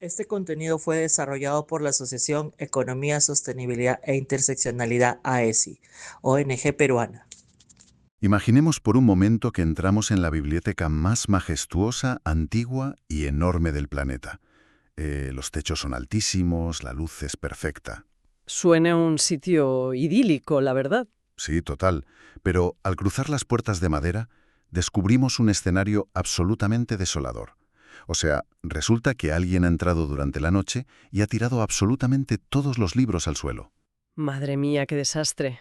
Este contenido fue desarrollado por la Asociación Economía, Sostenibilidad e Interseccionalidad AESI, ONG peruana. Imaginemos por un momento que entramos en la biblioteca más majestuosa, antigua y enorme del planeta. Los techos son altísimos, la luz es perfecta. Suena un sitio idílico, la verdad. Sí, total. Pero al cruzar las puertas de madera, descubrimos un escenario absolutamente desolador. O sea, resulta que alguien ha entrado durante la noche y ha tirado absolutamente todos los libros al suelo. Madre mía, qué desastre.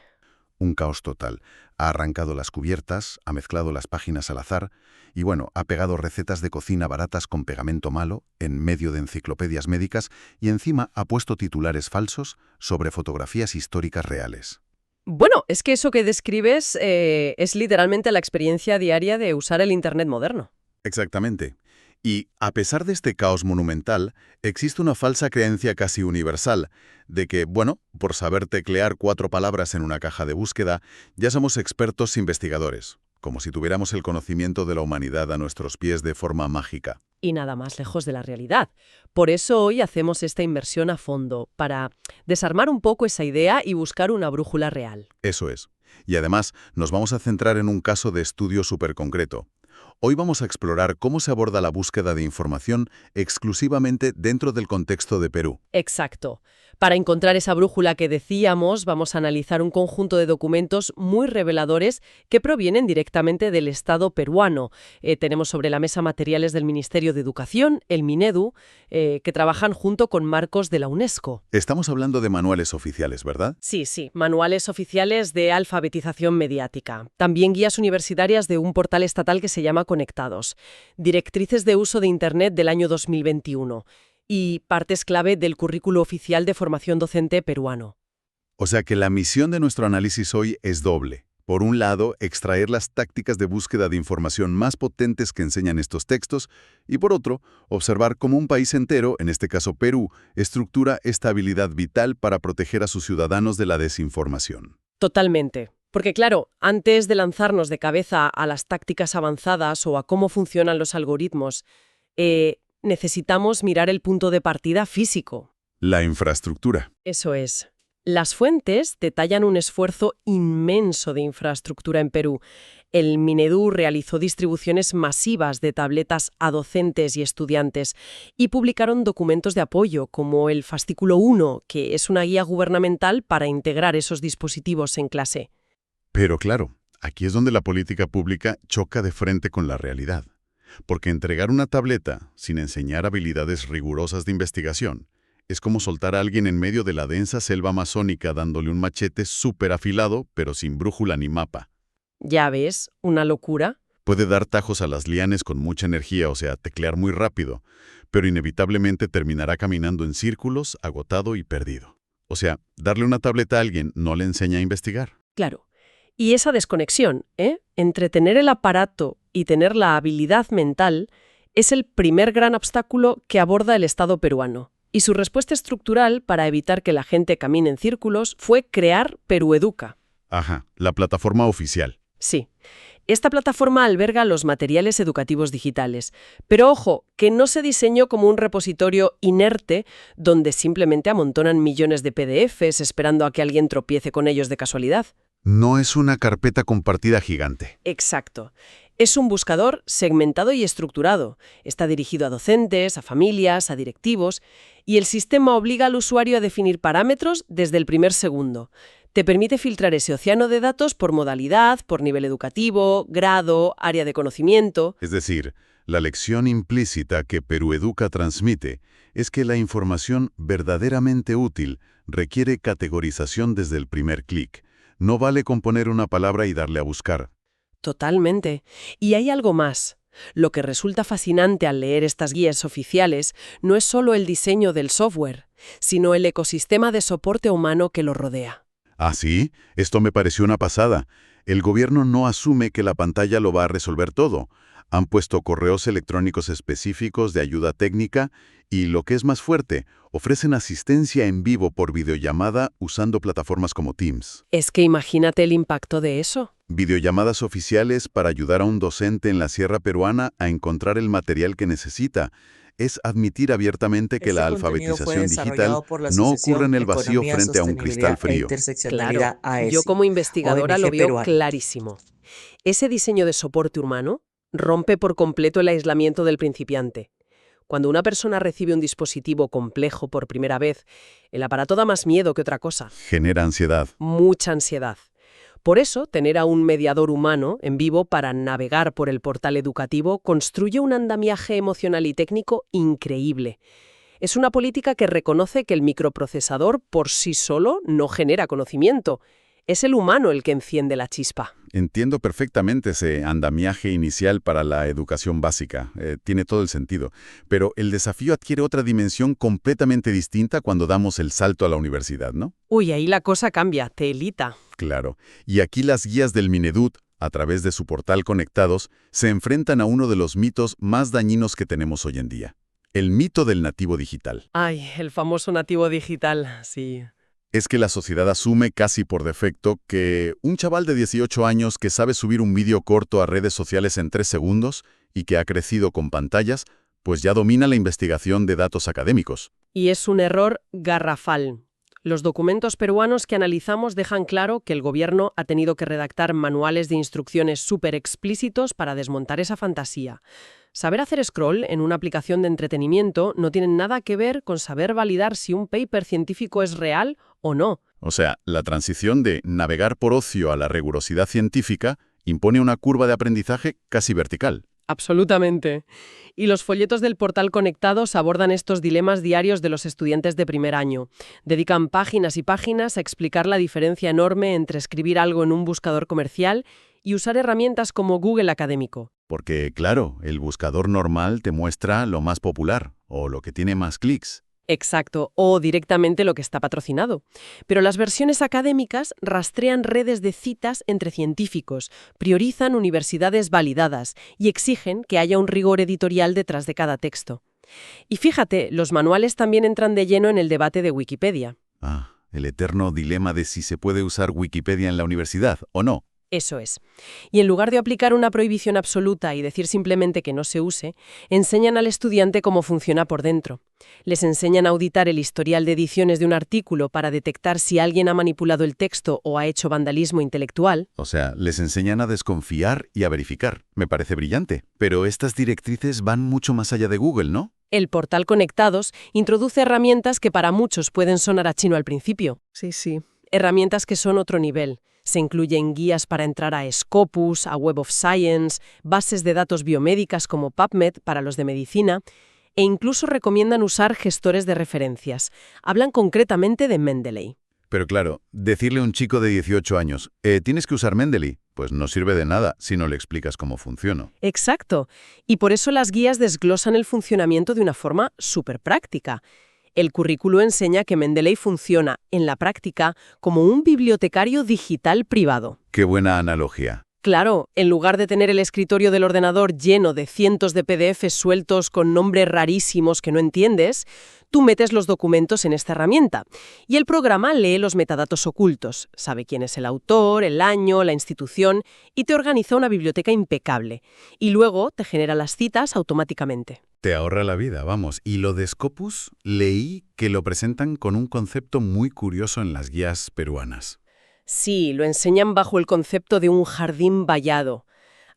Un caos total. Ha arrancado las cubiertas, ha mezclado las páginas al azar y bueno, ha pegado recetas de cocina baratas con pegamento malo en medio de enciclopedias médicas y encima ha puesto titulares falsos sobre fotografías históricas reales. Bueno, es que eso que describes es literalmente la experiencia diaria de usar el Internet moderno. Exactamente. Y a pesar de este caos monumental, existe una falsa creencia casi universal de que, bueno, por saber teclear 4 palabras en una caja de búsqueda, ya somos expertos investigadores, como si tuviéramos el conocimiento de la humanidad a nuestros pies de forma mágica. Y nada más lejos de la realidad. Por eso hoy hacemos esta inversión a fondo, para desarmar un poco esa idea y buscar una brújula real. Eso es. Y además, nos vamos a centrar en un caso de estudio súper concreto. Hoy vamos a explorar cómo se aborda la búsqueda de información exclusivamente dentro del contexto de Perú. Exacto. Para encontrar esa brújula que decíamos, vamos a analizar un conjunto de documentos muy reveladores que provienen directamente del Estado peruano. Tenemos sobre la mesa materiales del Ministerio de Educación, el Minedu, que trabajan junto con marcos de la UNESCO. Estamos hablando de manuales oficiales, ¿verdad? Sí, sí, manuales oficiales de alfabetización mediática. También guías universitarias de un portal estatal que se llama Conectados. Directrices de uso de Internet del año 2021. Y partes clave del currículo oficial de formación docente peruano. O sea que la misión de nuestro análisis hoy es doble. Por un lado, extraer las tácticas de búsqueda de información más potentes que enseñan estos textos, y por otro, observar cómo un país entero, en este caso Perú, estructura esta habilidad vital para proteger a sus ciudadanos de la desinformación. Totalmente. Porque claro, antes de lanzarnos de cabeza a las tácticas avanzadas o a cómo funcionan los algoritmos, necesitamos mirar el punto de partida físico. La infraestructura. Eso es. Las fuentes detallan un esfuerzo inmenso de infraestructura en Perú. El Minedu realizó distribuciones masivas de tabletas a docentes y estudiantes y publicaron documentos de apoyo como el Fascículo 1, que es una guía gubernamental para integrar esos dispositivos en clase. Pero claro, aquí es donde la política pública choca de frente con la realidad. Porque entregar una tableta sin enseñar habilidades rigurosas de investigación es como soltar a alguien en medio de la densa selva amazónica dándole un machete súper afilado, pero sin brújula ni mapa. Ya ves, una locura. Puede dar tajos a las lianes con mucha energía, o sea, teclear muy rápido, pero inevitablemente terminará caminando en círculos, agotado y perdido. O sea, darle una tableta a alguien no le enseña a investigar. Claro. Y esa desconexión, entre tener el aparato y tener la habilidad mental, es el primer gran obstáculo que aborda el Estado peruano. Y su respuesta estructural para evitar que la gente camine en círculos fue crear Perueduca. Ajá, la plataforma oficial. Sí. Esta plataforma alberga los materiales educativos digitales. Pero ojo, que no se diseñó como un repositorio inerte donde simplemente amontonan millones de PDFs esperando a que alguien tropiece con ellos de casualidad. No es una carpeta compartida gigante. Exacto. Es un buscador segmentado y estructurado. Está dirigido a docentes, a familias, a directivos, y el sistema obliga al usuario a definir parámetros desde el primer segundo. Te permite filtrar ese océano de datos por modalidad, por nivel educativo, grado, área de conocimiento. Es decir, la lección implícita que Perueduca transmite es que la información verdaderamente útil requiere categorización desde el primer clic. No vale con poner una palabra y darle a buscar. Totalmente. Y hay algo más. Lo que resulta fascinante al leer estas guías oficiales no es solo el diseño del software, sino el ecosistema de soporte humano que lo rodea. ¿Ah, sí? Esto me pareció una pasada. El gobierno no asume que la pantalla lo va a resolver todo. Han puesto correos electrónicos específicos de ayuda técnica y, lo que es más fuerte, ofrecen asistencia en vivo por videollamada usando plataformas como Teams. Es que imagínate el impacto de eso. Videollamadas oficiales para ayudar a un docente en la sierra peruana a encontrar el material que necesita. es admitir abiertamente que Este la contenido fue alfabetización digital desarrollado por la no ocurre Asociación en el vacío Economía, frente a un cristal Sostenibilidad e frío. Interseccionalidad Claro, yo AESI, como investigadora lo ONG veo peruana. clarísimo. Ese diseño de soporte humano rompe por completo el aislamiento del principiante. Cuando una persona recibe un dispositivo complejo por primera vez, el aparato da más miedo que otra cosa, Genera ansiedad. mucha ansiedad. Por eso, tener a un mediador humano en vivo para navegar por el portal educativo construye un andamiaje emocional y técnico increíble. Es una política que reconoce que el microprocesador por sí solo no genera conocimiento. Es el humano el que enciende la chispa. Entiendo perfectamente ese andamiaje inicial para la educación básica. Tiene todo el sentido. Pero el desafío adquiere otra dimensión completamente distinta cuando damos el salto a la universidad, ¿no? Uy, ahí la cosa cambia, telita. Claro. Y aquí las guías del Mineduc, a través de su portal Conectados, se enfrentan a uno de los mitos más dañinos que tenemos hoy en día. El mito del nativo digital. Ay, el famoso nativo digital, sí. Es que la sociedad asume casi por defecto que un chaval de 18 años que sabe subir un vídeo corto a redes sociales en 3 segundos y que ha crecido con pantallas, pues ya domina la investigación de datos académicos. Y es un error garrafal. Los documentos peruanos que analizamos dejan claro que el gobierno ha tenido que redactar manuales de instrucciones súper explícitos para desmontar esa fantasía. Saber hacer scroll en una aplicación de entretenimiento no tiene nada que ver con saber validar si un paper científico es real o no. O sea, la transición de navegar por ocio a la rigurosidad científica impone una curva de aprendizaje casi vertical. Absolutamente. Y los folletos del portal Conectados abordan estos dilemas diarios de los estudiantes de primer año. Dedican páginas y páginas a explicar la diferencia enorme entre escribir algo en un buscador comercial y usar herramientas como Google Académico. Porque, claro, el buscador normal te muestra lo más popular o lo que tiene más clics. Exacto, o directamente lo que está patrocinado. Pero las versiones académicas rastrean redes de citas entre científicos, priorizan universidades validadas y exigen que haya un rigor editorial detrás de cada texto. Y fíjate, los manuales también entran de lleno en el debate de Wikipedia. Ah, el eterno dilema de si se puede usar Wikipedia en la universidad o no. Eso es. Y en lugar de aplicar una prohibición absoluta y decir simplemente que no se use, enseñan al estudiante cómo funciona por dentro. Les enseñan a auditar el historial de ediciones de un artículo para detectar si alguien ha manipulado el texto o ha hecho vandalismo intelectual. O sea, les enseñan a desconfiar y a verificar. Me parece brillante. Pero estas directrices van mucho más allá de Google, ¿no? El portal Conectados introduce herramientas que para muchos pueden sonar a chino al principio. Sí. Herramientas que son otro nivel. Se incluyen guías para entrar a Scopus, a Web of Science, bases de datos biomédicas como PubMed para los de medicina, e incluso recomiendan usar gestores de referencias. Hablan concretamente de Mendeley. Pero claro, decirle a un chico de 18 años, ¿tienes que usar Mendeley? Pues no sirve de nada si no le explicas cómo funciona. Exacto. Y por eso las guías desglosan el funcionamiento de una forma súper práctica. El currículo enseña que Mendeley funciona, en la práctica, como un bibliotecario digital privado. Qué buena analogía. Claro, en lugar de tener el escritorio del ordenador lleno de cientos de PDFs sueltos con nombres rarísimos que no entiendes, tú metes los documentos en esta herramienta y el programa lee los metadatos ocultos, sabe quién es el autor, el año, la institución y te organiza una biblioteca impecable. Y luego te genera las citas automáticamente. Te ahorra la vida, vamos. Y lo de Scopus, leí que lo presentan con un concepto muy curioso en las guías peruanas. Sí, lo enseñan bajo el concepto de un jardín vallado.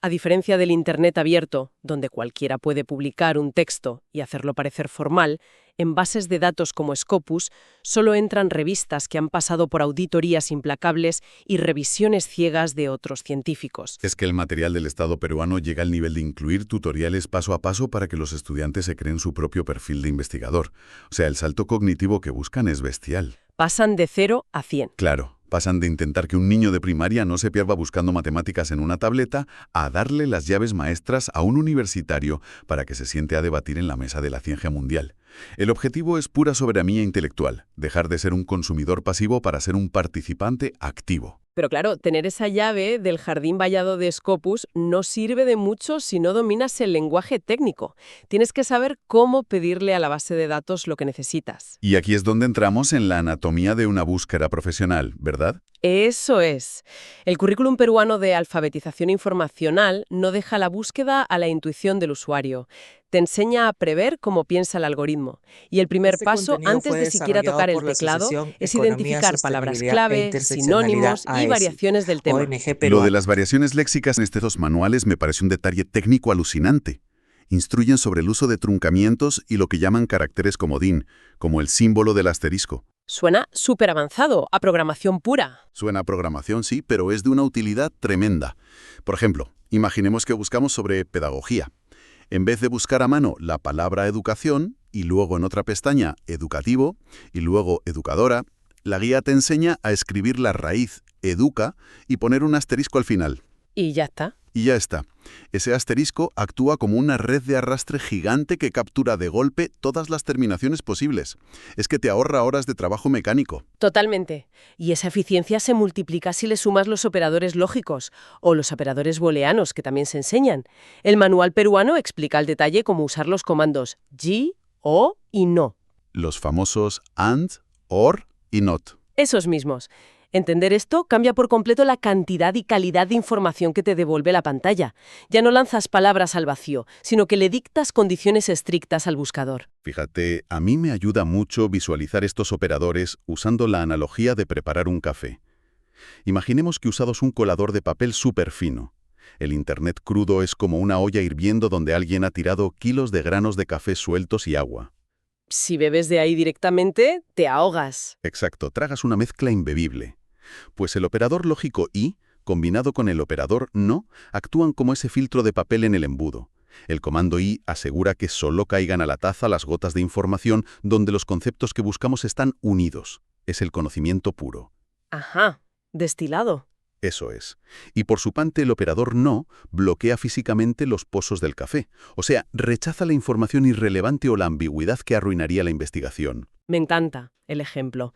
A diferencia del Internet abierto, donde cualquiera puede publicar un texto y hacerlo parecer formal, en bases de datos como Scopus solo entran revistas que han pasado por auditorías implacables y revisiones ciegas de otros científicos. Es que el material del Estado peruano llega al nivel de incluir tutoriales paso a paso para que los estudiantes se creen su propio perfil de investigador. O sea, el salto cognitivo que buscan es bestial. Pasan de 0 a 100. Claro. Pasan de intentar que un niño de primaria no se pierda buscando matemáticas en una tableta a darle las llaves maestras a un universitario para que se siente a debatir en la mesa de la ciencia mundial. El objetivo es pura soberanía intelectual, dejar de ser un consumidor pasivo para ser un participante activo. Pero claro, tener esa llave del jardín vallado de Scopus no sirve de mucho si no dominas el lenguaje técnico. Tienes que saber cómo pedirle a la base de datos lo que necesitas. Y aquí es donde entramos en la anatomía de una búsqueda profesional, ¿verdad? Eso es. El currículum peruano de alfabetización informacional no deja la búsqueda a la intuición del usuario. Te enseña a prever cómo piensa el algoritmo. Y el primer Este paso, contenido antes fue de siquiera desarrollado tocar el por la teclado, Asociación es Economía, identificar palabras Sostenibilidad e clave, Interseccionalidad sinónimos y AESI, variaciones del tema. ONG Lo de peruana. las variaciones léxicas en estos manuales me parece un detalle técnico alucinante. Instruyen sobre el uso de truncamientos y lo que llaman caracteres comodín, como el símbolo del asterisco. Suena súper avanzado, a programación pura. Suena a programación, sí, pero es de una utilidad tremenda. Por ejemplo, imaginemos que buscamos sobre pedagogía. En vez de buscar a mano la palabra educación y luego en otra pestaña educativo y luego educadora, la guía te enseña a escribir la raíz educa y poner un asterisco al final. Y ya está. Y ya está. Ese asterisco actúa como una red de arrastre gigante que captura de golpe todas las terminaciones posibles. Es que te ahorra horas de trabajo mecánico. Totalmente. Y esa eficiencia se multiplica si le sumas los operadores lógicos o los operadores booleanos que también se enseñan. El manual peruano explica al detalle cómo usar los comandos y, o y no. Los famosos and, or y not. Esos mismos. Entender esto cambia por completo la cantidad y calidad de información que te devuelve la pantalla. Ya no lanzas palabras al vacío, sino que le dictas condiciones estrictas al buscador. Fíjate, a mí me ayuda mucho visualizar estos operadores usando la analogía de preparar un café. Imaginemos que usados un colador de papel súper fino. El Internet crudo es como una olla hirviendo donde alguien ha tirado kilos de granos de café sueltos y agua. Si bebes de ahí directamente, te ahogas. Exacto, tragas una mezcla imbebible. Pues el operador lógico y, combinado con el operador no, actúan como ese filtro de papel en el embudo. El comando y asegura que solo caigan a la taza las gotas de información donde los conceptos que buscamos están unidos. Es el conocimiento puro. Ajá, destilado. Eso es. Y por su parte, el operador no bloquea físicamente los pozos del café. O sea, rechaza la información irrelevante o la ambigüedad que arruinaría la investigación. Me encanta el ejemplo.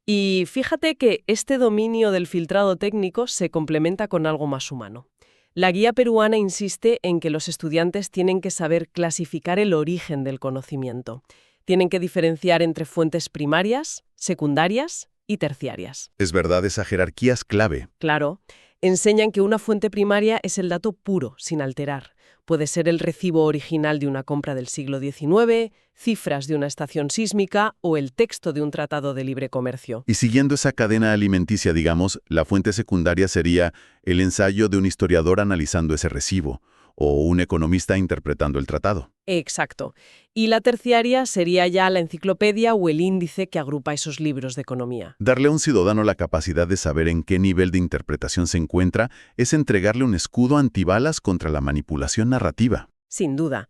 Y fíjate que este dominio del filtrado técnico se complementa con algo más humano. La guía peruana insiste en que los estudiantes tienen que saber clasificar el origen del conocimiento. Tienen que diferenciar entre fuentes primarias, secundarias y terciarias. Es verdad, esa jerarquía es clave. Claro, enseñan que una fuente primaria es el dato puro, sin alterar. Puede ser el recibo original de una compra del siglo XIX, cifras de una estación sísmica o el texto de un tratado de libre comercio. Y siguiendo esa cadena alimenticia, digamos, la fuente secundaria sería el ensayo de un historiador analizando ese recibo o un economista interpretando el tratado. Exacto. Y la terciaria sería ya la enciclopedia o el índice que agrupa esos libros de economía. Darle a un ciudadano la capacidad de saber en qué nivel de interpretación se encuentra es entregarle un escudo antibalas contra la manipulación narrativa. Sin duda.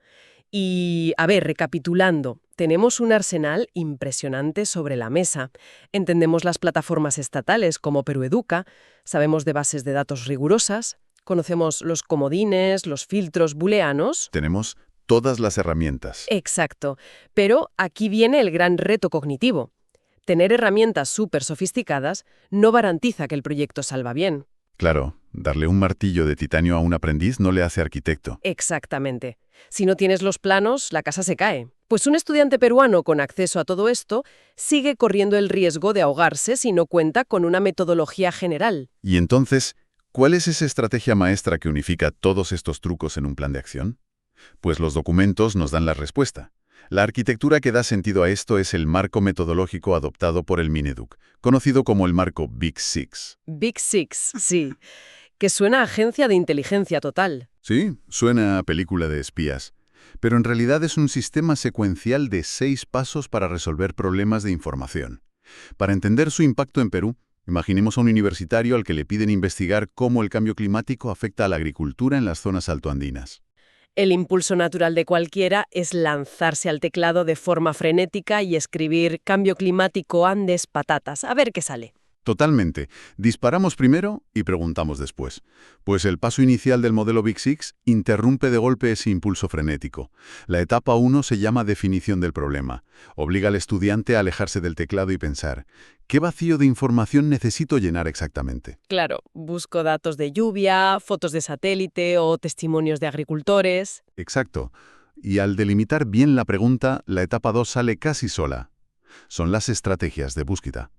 Y, a ver, recapitulando, tenemos un arsenal impresionante sobre la mesa. Entendemos las plataformas estatales como Perueduca, sabemos de bases de datos rigurosas, conocemos los comodines, los filtros booleanos. Tenemos todas las herramientas. Exacto. Pero aquí viene el gran reto cognitivo. Tener herramientas súper sofisticadas no garantiza que el proyecto salga bien. Claro, darle un martillo de titanio a un aprendiz no le hace arquitecto. Exactamente. Si no tienes los planos, la casa se cae. Pues un estudiante peruano con acceso a todo esto sigue corriendo el riesgo de ahogarse si no cuenta con una metodología general. Y entonces, ¿cuál es esa estrategia maestra que unifica todos estos trucos en un plan de acción? Pues los documentos nos dan la respuesta. La arquitectura que da sentido a esto es el marco metodológico adoptado por el Mineduc, conocido como el marco Big Six. Big Six, sí. Que suena a agencia de inteligencia total. Sí, suena a película de espías. Pero en realidad es un sistema secuencial de 6 pasos para resolver problemas de información. Para entender su impacto en Perú, imaginemos a un universitario al que le piden investigar cómo el cambio climático afecta a la agricultura en las zonas altoandinas. El impulso natural de cualquiera es lanzarse al teclado de forma frenética y escribir cambio climático Andes patatas, a ver qué sale. Totalmente. Disparamos primero y preguntamos después. Pues el paso inicial del modelo Big Six interrumpe de golpe ese impulso frenético. La etapa 1 se llama definición del problema. Obliga al estudiante a alejarse del teclado y pensar, ¿qué vacío de información necesito llenar exactamente? Claro, busco datos de lluvia, fotos de satélite o testimonios de agricultores. Exacto. Y al delimitar bien la pregunta, la etapa 2 sale casi sola. Son las estrategias de búsqueda.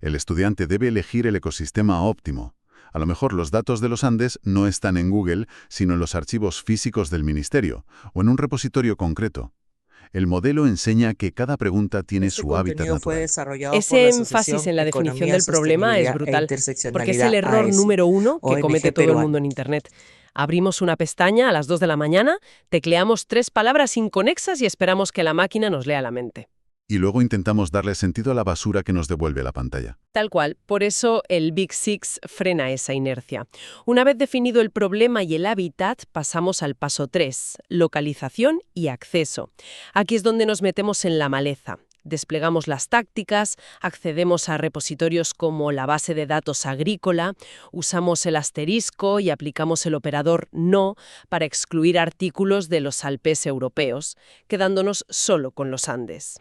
El estudiante debe elegir el ecosistema óptimo. A lo mejor los datos de los Andes no están en Google, sino en los archivos físicos del ministerio o en un repositorio concreto. El modelo enseña que cada pregunta tiene Este su hábitat contenido fue natural. desarrollado por Ese la énfasis Asociación en la definición Economía, del problema es Sostenibilidad e brutal, porque es el Interseccionalidad error AESI, número uno que comete ONG todo el mundo peruana. en Internet. Abrimos una pestaña a las 2 de la mañana, tecleamos 3 palabras inconexas y esperamos que la máquina nos lea la mente. Y luego intentamos darle sentido a la basura que nos devuelve la pantalla. Tal cual, por eso el Big Six frena esa inercia. Una vez definido el problema y el hábitat, pasamos al paso 3, localización y acceso. Aquí es donde nos metemos en la maleza. Desplegamos las tácticas, accedemos a repositorios como la base de datos agrícola, usamos el asterisco y aplicamos el operador no para excluir artículos de los Alpes europeos, quedándonos solo con los Andes.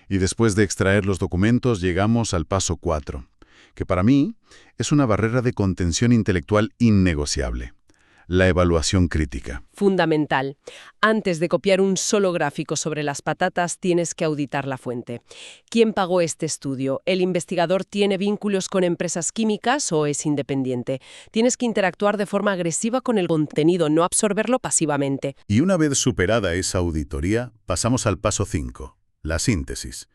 Y después de extraer los documentos llegamos al paso 4, que para mí es una barrera de contención intelectual innegociable: la evaluación crítica. Fundamental. Antes de copiar un solo gráfico sobre las patatas, tienes que auditar la fuente. ¿Quién pagó este estudio? ¿El investigador tiene vínculos con empresas químicas o es independiente? Tienes que interactuar de forma agresiva con el contenido, no absorberlo pasivamente. Y una vez superada esa auditoría, pasamos al paso 5, la síntesis.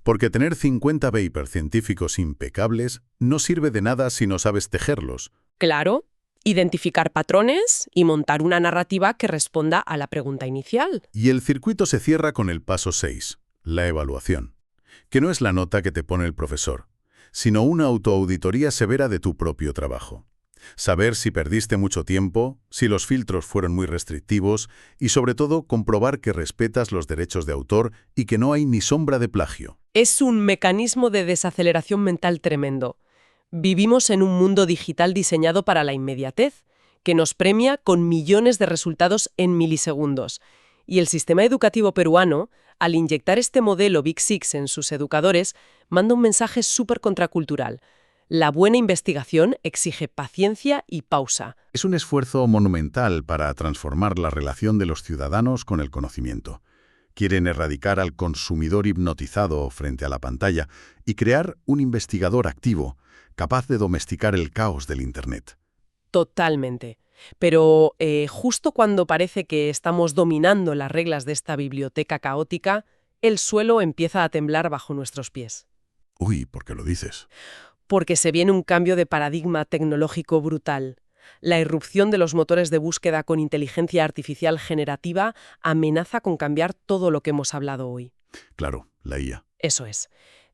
Porque tener 50 papers científicos impecables no sirve de nada si no sabes tejerlos. Claro. Identificar patrones y montar una narrativa que responda a la pregunta inicial. Y el circuito se cierra con el paso 6, la evaluación, que no es la nota que te pone el profesor, sino una autoauditoría severa de tu propio trabajo. Saber si perdiste mucho tiempo, si los filtros fueron muy restrictivos y, sobre todo, comprobar que respetas los derechos de autor y que no hay ni sombra de plagio. Es un mecanismo de desaceleración mental tremendo. Vivimos en un mundo digital diseñado para la inmediatez, que nos premia con millones de resultados en milisegundos. Y el sistema educativo peruano, al inyectar este modelo Big Six en sus educadores, manda un mensaje súper contracultural. La buena investigación exige paciencia y pausa. Es un esfuerzo monumental para transformar la relación de los ciudadanos con el conocimiento. Quieren erradicar al consumidor hipnotizado frente a la pantalla y crear un investigador activo, capaz de domesticar el caos del Internet. Totalmente. Pero justo cuando parece que estamos dominando las reglas de esta biblioteca caótica, el suelo empieza a temblar bajo nuestros pies. Uy, ¿por qué lo dices? Porque se viene un cambio de paradigma tecnológico brutal. La irrupción de los motores de búsqueda con inteligencia artificial generativa amenaza con cambiar todo lo que hemos hablado hoy. Claro, la IA. Eso es.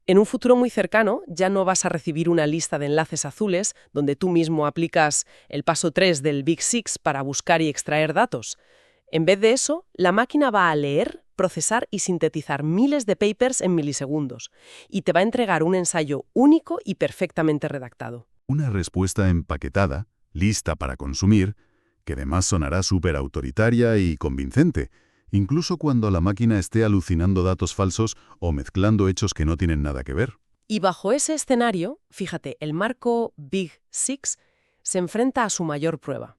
En un futuro muy cercano ya no vas a recibir una lista de enlaces azules donde tú mismo aplicas el paso 3 del Big Six para buscar y extraer datos. En vez de eso, la máquina va a leer, procesar y sintetizar miles de papers en milisegundos y te va a entregar un ensayo único y perfectamente redactado. Una respuesta empaquetada, lista para consumir, que además sonará súper autoritaria y convincente, incluso cuando la máquina esté alucinando datos falsos o mezclando hechos que no tienen nada que ver. Y bajo ese escenario, fíjate, el marco Big Six se enfrenta a su mayor prueba.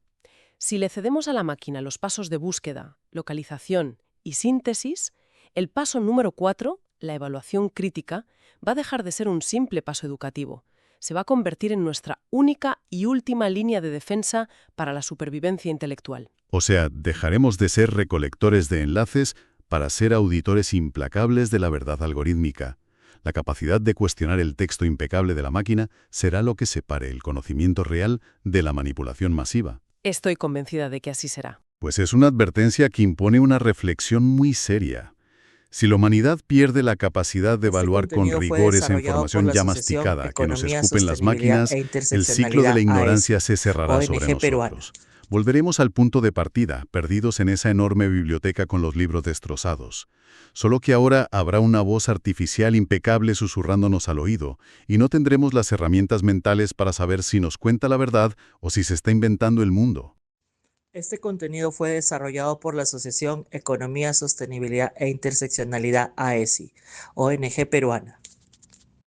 Si le cedemos a la máquina los pasos de búsqueda, localización y síntesis, el paso número 4, la evaluación crítica, va a dejar de ser un simple paso educativo. Se va a convertir en nuestra única y última línea de defensa para la supervivencia intelectual. O sea, dejaremos de ser recolectores de enlaces para ser auditores implacables de la verdad algorítmica. La capacidad de cuestionar el texto impecable de la máquina será lo que separe el conocimiento real de la manipulación masiva. Estoy convencida de que así será. Pues es una advertencia que impone una reflexión muy seria. Si la humanidad pierde la capacidad de evaluar con contenido fue rigor esa desarrollado por información la ya Asociación masticada que nos Economía, escupen las Sostenibilidad máquinas, e el ciclo de Interseccionalidad la ignorancia AESI, se cerrará sobre ONG peruana. nosotros. Volveremos al punto de partida, perdidos en esa enorme biblioteca con los libros destrozados. Solo que ahora habrá una voz artificial impecable susurrándonos al oído, y no tendremos las herramientas mentales para saber si nos cuenta la verdad o si se está inventando el mundo. Este contenido fue desarrollado por la Asociación Economía, Sostenibilidad e Interseccionalidad AESI, ONG peruana.